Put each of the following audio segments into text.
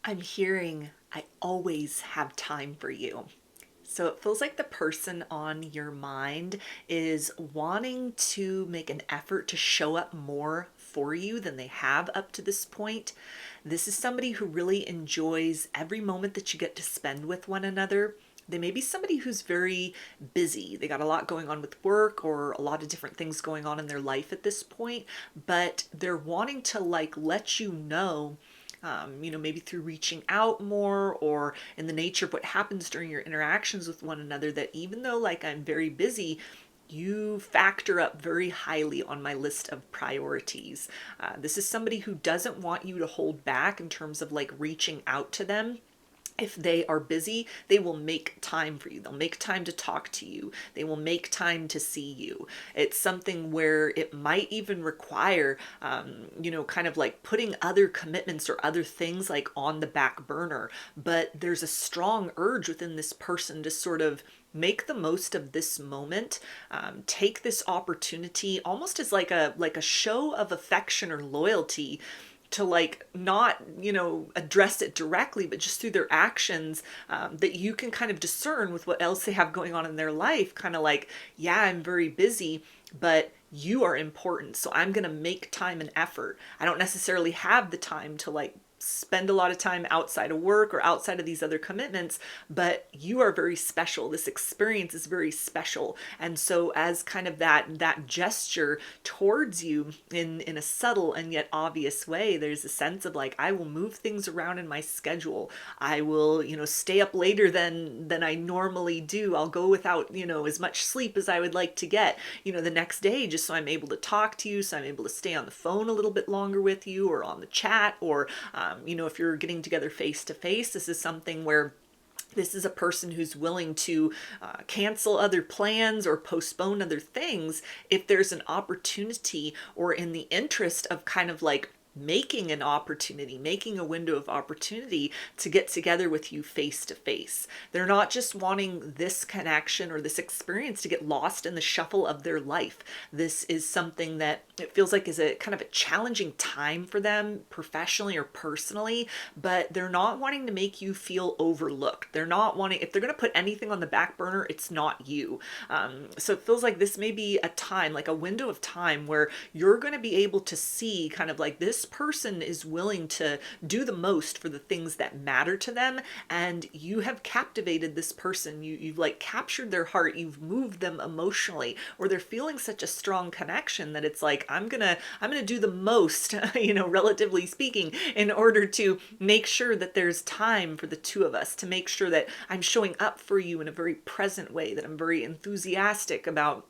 I'm hearing I always have time for you. So it feels like the person on your mind is wanting to make an effort to show up more for you than they have up to this point. This is somebody who really enjoys every moment that you get to spend with one another. They may be somebody who's very busy. They got a lot going on with work or a lot of different things going on in their life at this point, but they're wanting to let you know, maybe through reaching out more or in the nature of what happens during your interactions with one another, that even though I'm very busy, you factor up very highly on my list of priorities. This is somebody who doesn't want you to hold back in terms of reaching out to them. If they are busy, they will make time for you. They'll make time to talk to you. They will make time to see you. It's something where it might even require, kind of putting other commitments or other things on the back burner. But there's a strong urge within this person to sort of make the most of this moment, take this opportunity almost as like a show of affection or loyalty, to not address it directly, but just through their actions, that you can kind of discern with what else they have going on in their life, kind of yeah, I'm very busy, but you are important, so I'm going to make time and effort. I don't necessarily have the time to spend a lot of time outside of work or outside of these other commitments, but you are very special. This experience is very special. And so as kind of that gesture towards you in a subtle and yet obvious way, there's a sense of I will move things around in my schedule. I will, stay up later than I normally do. I'll go without, as much sleep as I would like to get, the next day, just so I'm able to talk to you, so I'm able to stay on the phone a little bit longer with you, or on the chat, or if you're getting together face to face. This is something where this is a person who's willing to cancel other plans or postpone other things if there's an opportunity, or in the interest of kind of making an opportunity, making a window of opportunity to get together with you face to face. They're not just wanting this connection or this experience to get lost in the shuffle of their life. This is something that it feels like is a kind of a challenging time for them professionally or personally, but they're not wanting to make you feel overlooked. They're not wanting, if they're going to put anything on the back burner, it's not you. So it feels like this may be a time, like a window of time, where you're going to be able to see kind of this person is willing to do the most for the things that matter to them, and you have captivated this person. You've captured their heart, you've moved them emotionally, or they're feeling such a strong connection that it's I'm gonna do the most, relatively speaking, in order to make sure that there's time for the two of us, to make sure that I'm showing up for you in a very present way, that I'm very enthusiastic about,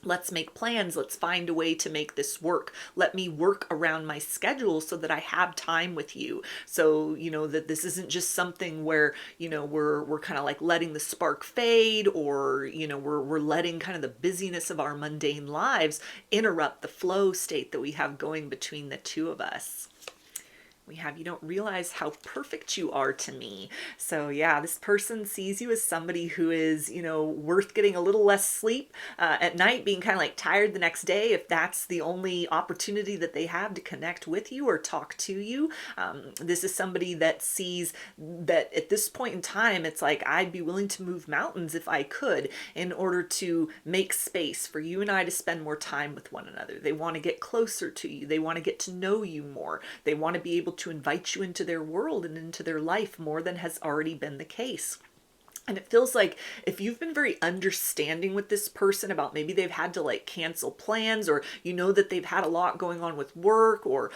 let's make plans. Let's find a way to make this work. Let me work around my schedule so that I have time with you. So, that this isn't just something where, we're kind of letting the spark fade, or, we're letting kind of the busyness of our mundane lives interrupt the flow state that we have going between the two of us. We have, you don't realize how perfect you are to me. So yeah, this person sees you as somebody who is, worth getting a little less sleep at night, being kind of tired the next day, if that's the only opportunity that they have to connect with you or talk to you. This is somebody that sees that at this point in time, it's I'd be willing to move mountains if I could, in order to make space for you and I to spend more time with one another. They want to get closer to you. They want to get to know you more. They want to be able to invite you into their world and into their life more than has already been the case. And it feels like if you've been very understanding with this person about maybe they've had to cancel plans, or that they've had a lot going on with work, or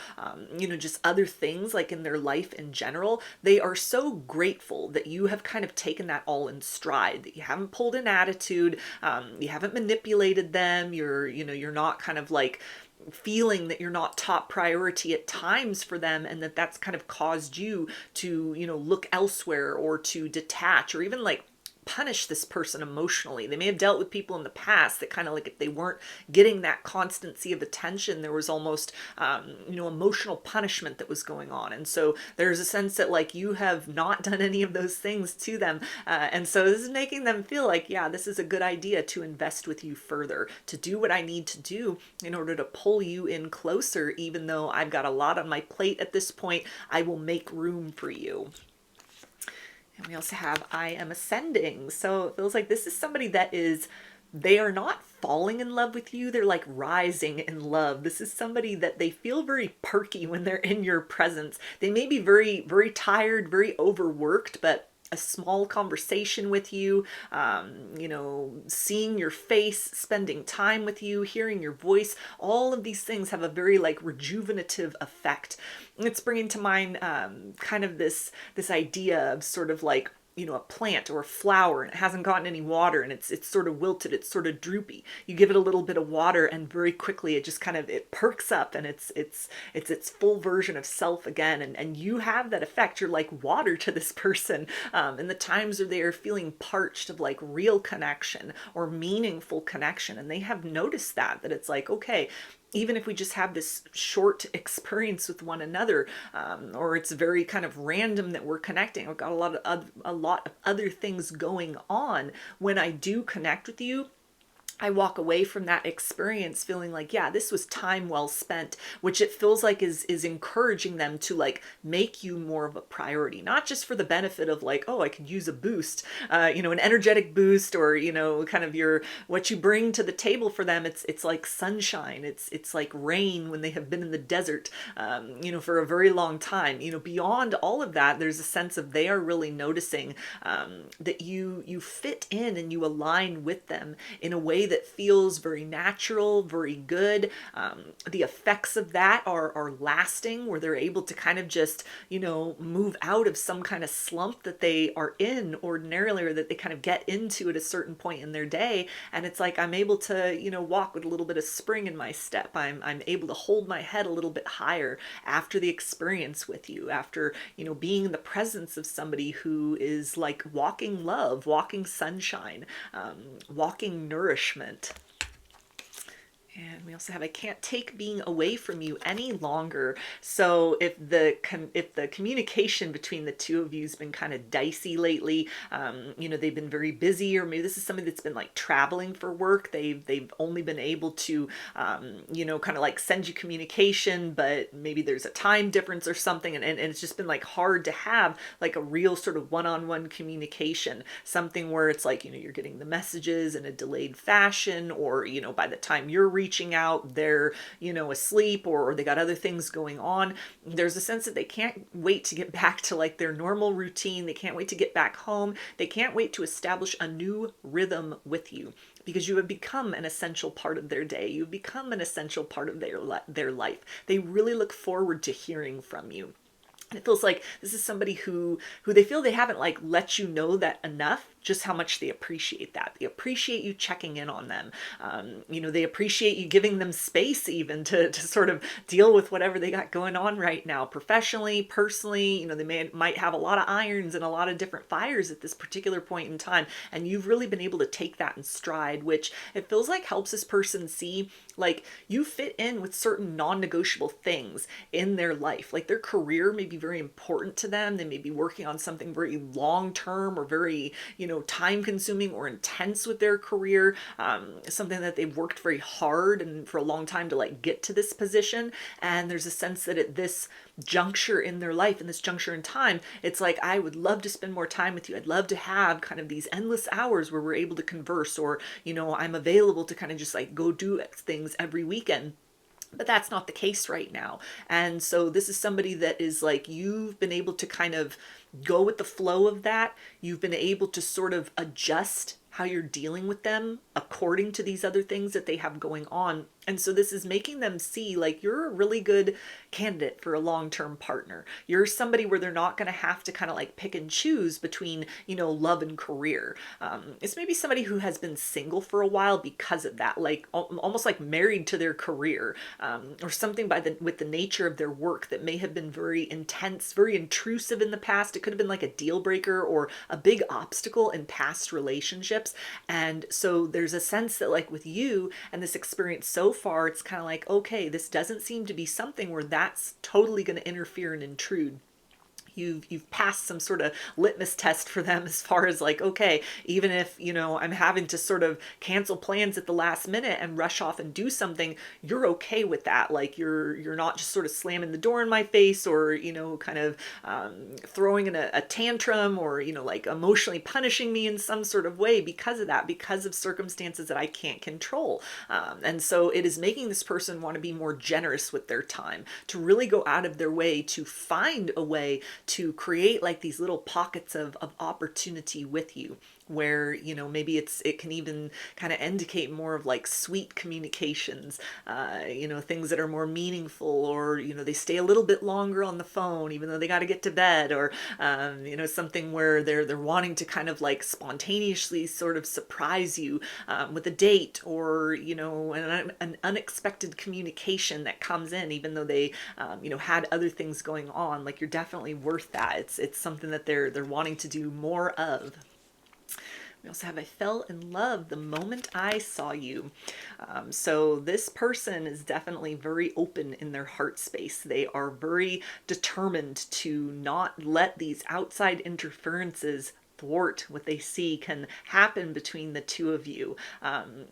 just other things in their life in general, they are so grateful that you have kind of taken that all in stride, that you haven't pulled an attitude, you haven't manipulated them, you're not kind of feeling that you're not top priority at times for them, and that's kind of caused you to look elsewhere, or to detach, or even punish this person emotionally. They may have dealt with people in the past that kind of like, if they weren't getting that constancy of attention, there was almost, emotional punishment that was going on. And so there's a sense that like you have not done any of those things to them. And so this is making them feel like, yeah, this is a good idea to invest with you further, to do what I need to do in order to pull you in closer, even though I've got a lot on my plate at this point. I will make room for you. And we also have I am ascending. So it feels like this is somebody that is, they are not falling in love with you. They're like rising in love. This is somebody that they feel very perky when they're in your presence. They may be very, very tired, very overworked, but a small conversation with you, seeing your face, spending time with you, hearing your voice, all of these things have a very like rejuvenative effect. It's bringing to mind kind of this idea of sort of like, a plant or a flower and it hasn't gotten any water and it's sort of wilted, it's sort of droopy. You give it a little bit of water and very quickly it just kind of, it perks up and it's its full version of self again. And you have that effect. You're like water to this person. In the times where they are feeling parched of like real connection or meaningful connection. And they have noticed that it's like, okay, even if we just have this short experience with one another, or it's very kind of random that we're connecting, I've got a lot of other things going on. When I do connect with you, I walk away from that experience feeling like, yeah, this was time well spent, which it feels like is encouraging them to like make you more of a priority, not just for the benefit of like, oh, I could use a boost, an energetic boost, or, kind of what you bring to the table for them. It's like sunshine. It's like rain when they have been in the desert, for a very long time. Beyond all of that, there's a sense of they are really noticing that you fit in and you align with them in a way that feels very natural, very good. The effects of that are lasting, where they're able to kind of just, move out of some kind of slump that they are in ordinarily, or that they kind of get into at a certain point in their day. And it's like, I'm able to, walk with a little bit of spring in my step. I'm able to hold my head a little bit higher after the experience with you, after, being in the presence of somebody who is like walking love, walking sunshine, walking nourishment. And we also have, I can't take being away from you any longer. So if the communication between the two of you has been kind of dicey lately, they've been very busy, or maybe this is somebody that's been like traveling for work. They've only been able to, kind of like send you communication, but maybe there's a time difference or something. And it's just been like hard to have like a real sort of one-on-one communication, something where it's like, you're getting the messages in a delayed fashion, or, by the time you're reaching out, they're, asleep, or they got other things going on. There's a sense that they can't wait to get back to like their normal routine. They can't wait to get back home. They can't wait to establish a new rhythm with you, because you have become an essential part of their day. You've become an essential part of their life. They really look forward to hearing from you. And it feels like this is somebody who they feel they haven't like let you know that enough, just how much they appreciate that. They appreciate you checking in on them. They appreciate you giving them space even to sort of deal with whatever they got going on right now, professionally, personally. They might have a lot of irons and a lot of different fires at this particular point in time. And you've really been able to take that in stride, which it feels like helps this person see like you fit in with certain non-negotiable things in their life. Like their career may be very important to them. They may be working on something very long-term or very, time consuming or intense with their career, something that they've worked very hard and for a long time to like get to this position. And there's a sense that at this juncture in their life, in this juncture in time, it's like, I would love to spend more time with you. I'd love to have kind of these endless hours where we're able to converse, or, I'm available to kind of just like go do things every weekend. But that's not the case right now. And so this is somebody that is like, you've been able to kind of go with the flow of that. You've been able to sort of adjust how you're dealing with them according to these other things that they have going on. And so this is making them see like you're a really good candidate for a long-term partner. You're somebody where they're not going to have to kind of like pick and choose between, love and career. It's maybe somebody who has been single for a while because of that, like almost like married to their career, or something with the nature of their work that may have been very intense, very intrusive in the past. It could have been like a deal breaker or a big obstacle in past relationships. And so there's a sense that like with you and this experience so far, it's kind of like, okay, this doesn't seem to be something where that's totally going to interfere and intrude. You've passed some sort of litmus test for them as far as like, okay, even if I'm having to sort of cancel plans at the last minute and rush off and do something, you're okay with that. Like you're not just sort of slamming the door in my face, or kind of throwing in a tantrum, or like emotionally punishing me in some sort of way because of that, because of circumstances that I can't control. And so it is making this person want to be more generous with their time, to really go out of their way to find a way to create like these little pockets of opportunity with you, where maybe it can even kind of indicate more of like sweet communications, things that are more meaningful, or they stay a little bit longer on the phone even though they got to get to bed, or something where they're wanting to kind of like spontaneously sort of surprise you with a date, or an unexpected communication that comes in even though they had other things going on. Like you're definitely worth that. It's something that they're wanting to do more of. We also have, I fell in love the moment I saw you. So this person is definitely very open in their heart space. They are very determined to not let these outside interferences thwart what they see can happen between the two of you.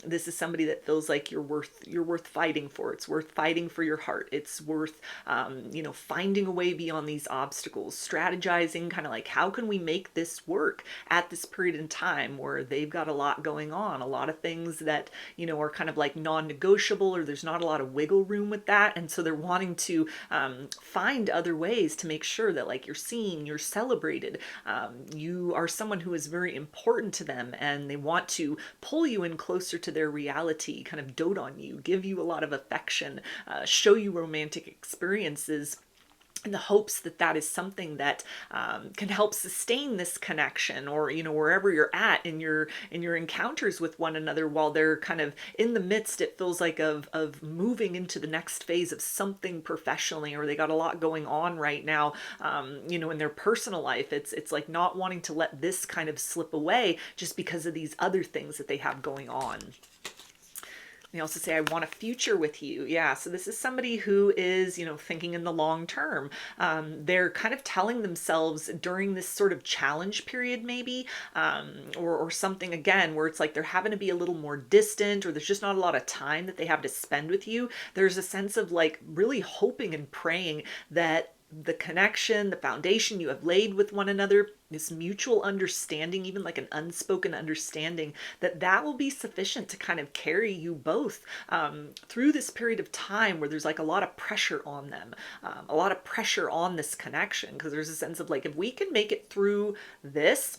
This is somebody that feels like you're worth fighting for. It's worth fighting for your heart. It's worth finding a way beyond these obstacles, strategizing kind of like, how can we make this work at this period in time where they've got a lot going on, a lot of things that are kind of like non-negotiable, or there's not a lot of wiggle room with that. And so they're wanting to find other ways to make sure that like you're seen, you're celebrated, you are someone who is very important to them, and they want to pull you in closer to their reality, kind of dote on you, give you a lot of affection, show you romantic experiences, in the hopes that that is something that can help sustain this connection, or wherever you're at in your encounters with one another, while they're kind of in the midst, it feels like, of moving into the next phase of something professionally, or they got a lot going on right now in their personal life. It's like not wanting to let this kind of slip away just because of these other things that they have going on. They also say, I want a future with you. Yeah, so this is somebody who is, thinking in the long term. They're kind of telling themselves during this sort of challenge period, maybe, or something, again, where it's like they're having to be a little more distant, or there's just not a lot of time that they have to spend with you. There's a sense of like really hoping and praying that the connection, the foundation you have laid with one another, this mutual understanding, even like an unspoken understanding, that will be sufficient to kind of carry you both through this period of time where there's like a lot of pressure on them, a lot of pressure on this connection, because there's a sense of like, if we can make it through this,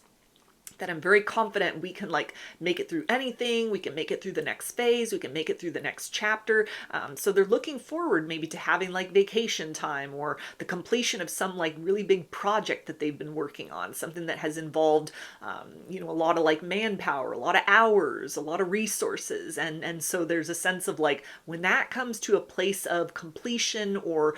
that I'm very confident we can like make it through anything. We can make it through the next phase. We can make it through the next chapter. So they're looking forward maybe to having like vacation time, or the completion of some like really big project that they've been working on, something that has involved, a lot of like manpower, a lot of hours, a lot of resources. And so there's a sense of like, when that comes to a place of completion, or,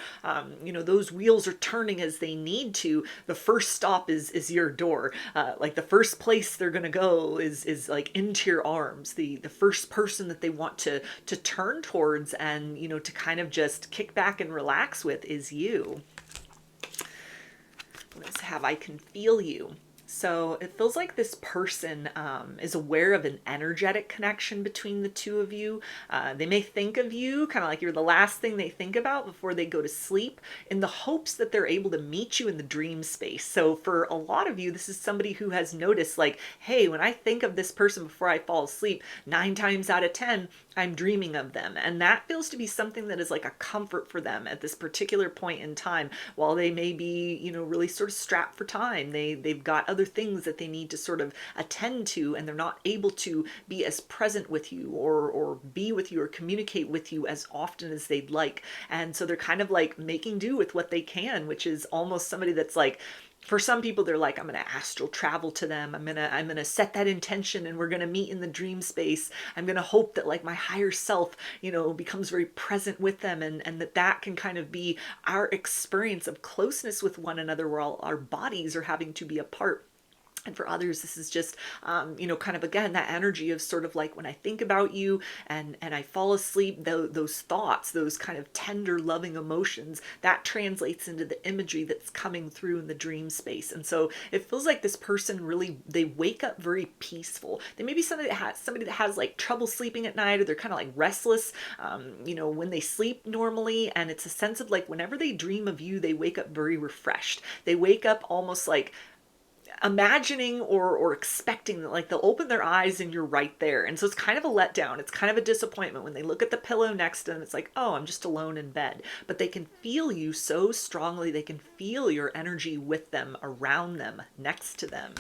those wheels are turning as they need to, the first stop is your door. Like the first place they're going to go is like into your arms. The first person that they want to turn towards and, to kind of just kick back and relax with is you. Let's have, I can feel you. So it feels like this person is aware of an energetic connection between the two of you. They may think of you kind of like you're the last thing they think about before they go to sleep, in the hopes that they're able to meet you in the dream space. So for a lot of you, this is somebody who has noticed like, hey, when I think of this person before I fall asleep, 9 times out of 10, I'm dreaming of them. And that feels to be something that is like a comfort for them at this particular point in time, while they may be, really sort of strapped for time. They've got other other things that they need to sort of attend to, and they're not able to be as present with you or be with you or communicate with you as often as they'd like. And so they're kind of like making do with what they can, which is almost somebody that's like, for some people, they're like, I'm going to astral travel to them. I'm going to set that intention and we're going to meet in the dream space. I'm going to hope that like my higher self, becomes very present with them, and that can kind of be our experience of closeness with one another where all our bodies are having to be apart. And for others, this is just, kind of, again, that energy of sort of like when I think about you and I fall asleep, those thoughts, those kind of tender, loving emotions, that translates into the imagery that's coming through in the dream space. And so it feels like this person really, they wake up very peaceful. They may be somebody that has like trouble sleeping at night, or they're kind of like restless, when they sleep normally. And it's a sense of like whenever they dream of you, they wake up very refreshed. They wake up almost like imagining or expecting that like they'll open their eyes and you're right there. And so it's kind of a letdown. It's kind of a disappointment when they look at the pillow next to them. It's like, oh, I'm just alone in bed. But they can feel you so strongly. They can feel your energy with them, around them, next to them.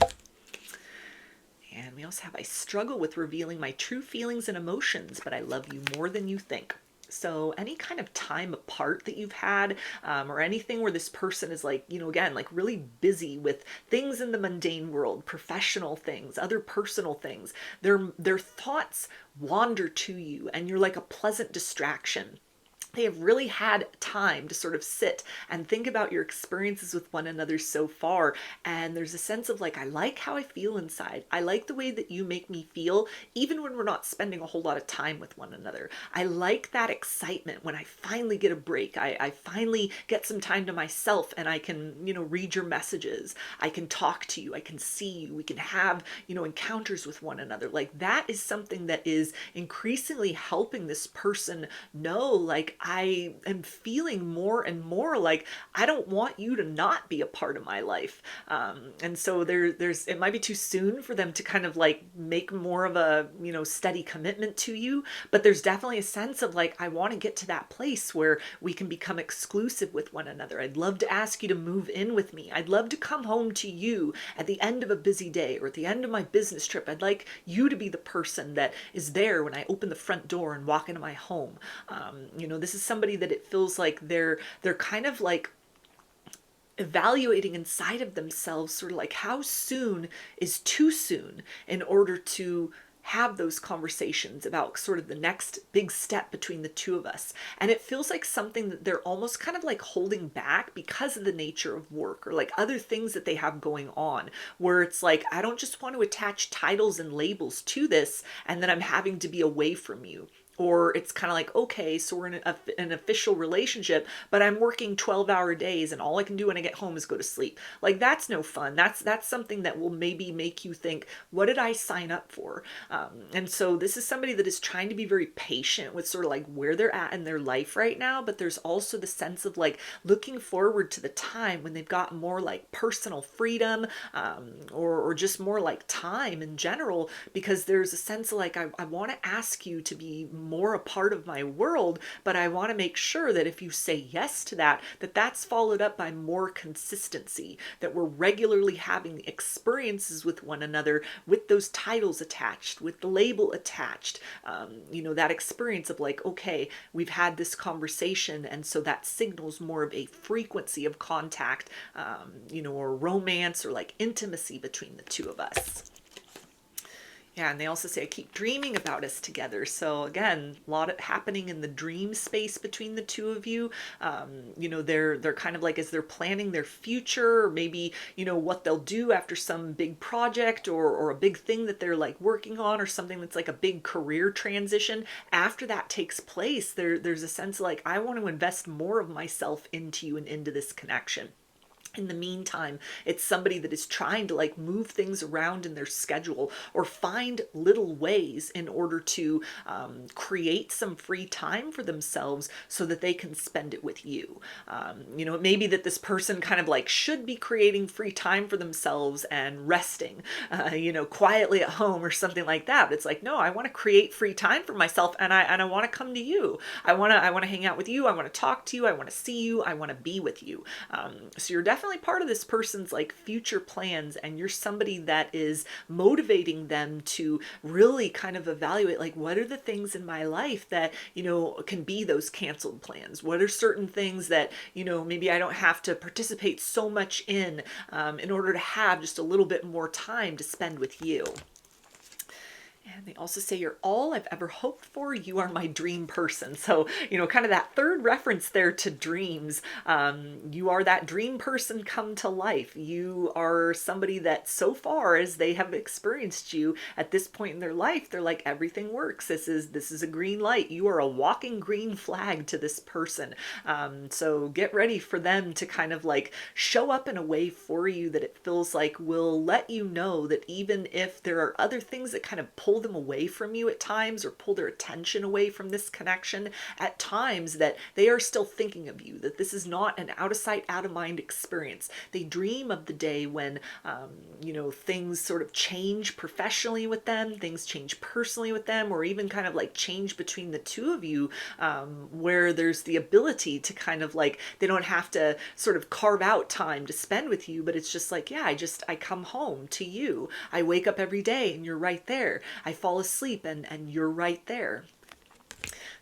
And we also have, I struggle with revealing my true feelings and emotions, but I love you more than you think. So any kind of time apart that you've had, or anything where this person is like, again, like really busy with things in the mundane world, professional things, other personal things, their thoughts wander to you and you're like a pleasant distraction. They have really had time to sort of sit and think about your experiences with one another so far. And there's a sense of like, I like how I feel inside. I like the way that you make me feel, even when we're not spending a whole lot of time with one another. I like that excitement when I finally get a break. I finally get some time to myself and I can, read your messages. I can talk to you. I can see you. We can have, encounters with one another. Like that is something that is increasingly helping this person know, like, I am feeling more and more like I don't want you to not be a part of my life. And so it might be too soon for them to kind of like make more of a, steady commitment to you, but there's definitely a sense of like, I want to get to that place where we can become exclusive with one another. I'd love to ask you to move in with me. I'd love to come home to you at the end of a busy day or at the end of my business trip. I'd like you to be the person that is there when I open the front door and walk into my home. This is somebody that it feels like they're kind of like evaluating inside of themselves, sort of like how soon is too soon in order to have those conversations about sort of the next big step between the two of us. And it feels like something that they're almost kind of like holding back because of the nature of work or like other things that they have going on, where it's like, I don't just want to attach titles and labels to this and then I'm having to be away from you. Or it's kind of like, okay, so we're in an official relationship, but I'm working 12-hour days and all I can do when I get home is go to sleep. Like, that's no fun. That's something that will maybe make you think, what did I sign up for? And so this is somebody that is trying to be very patient with sort of like where they're at in their life right now. But there's also the sense of like looking forward to the time when they've got more like personal freedom, or just more like time in general, because there's a sense of like, I want to ask you to be more a part of my world, but I want to make sure that if you say yes to that, that's followed up by more consistency, that we're regularly having experiences with one another with those titles attached, with the label attached, that experience of like, okay, we've had this conversation, and so that signals more of a frequency of contact, or romance or like intimacy between the two of us. Yeah, and they also say, I keep dreaming about us together. So again, a lot of happening in the dream space between the two of you. They're kind of like, as they're planning their future, or maybe, what they'll do after some big project or a big thing that they're like working on, or something that's like a big career transition. After that takes place, there's a sense of like, I want to invest more of myself into you and into this connection. In the meantime, it's somebody that is trying to like move things around in their schedule or find little ways in order to create some free time for themselves so that they can spend it with you. It may be that this person kind of like should be creating free time for themselves and resting, quietly at home or something like that. But it's like, no, I want to create free time for myself, and I want to come to you. I want to hang out with you. I want to talk to you. I want to see you. I want to be with you. So you're definitely definitely part of this person's like future plans, and you're somebody that is motivating them to really kind of evaluate like, what are the things in my life that, you know, can be those canceled plans? What are certain things that, you know, maybe I don't have to participate so much in order to have just a little bit more time to spend with you. And they also say, you're all I've ever hoped for. You are my dream person. So, you know, kind of that third reference there to dreams. You are that dream person come to life. You are somebody that so far as they have experienced you at this point in their life, they're like, everything works. This is a green light. You are a walking green flag to this person. So get ready for them to kind of like show up in a way for you that it feels like will let you know that even if there are other things that kind of pull them away from you at times, or pull their attention away from this connection at times, that they are still thinking of you, that this is not an out of sight, out of mind experience. They dream of the day when, you know, things sort of change professionally with them, things change personally with them, or even kind of like change between the two of you, where there's the ability to kind of like, they don't have to sort of carve out time to spend with you, but it's just like, yeah, I come home to you. I wake up every day and you're right there. I fall asleep and you're right there.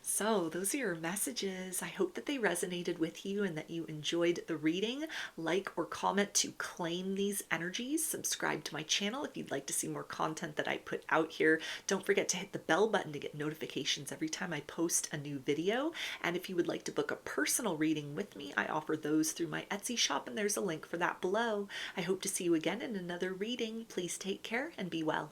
So those are your messages. I hope that they resonated with you and that you enjoyed the reading. Like or comment to claim these energies. Subscribe to my channel if you'd like to see more content that I put out here. Don't forget to hit the bell button to get notifications every time I post a new video. And if you would like to book a personal reading with me, I offer those through my Etsy shop, and there's a link for that below. I hope to see you again in another reading. Please take care and be well.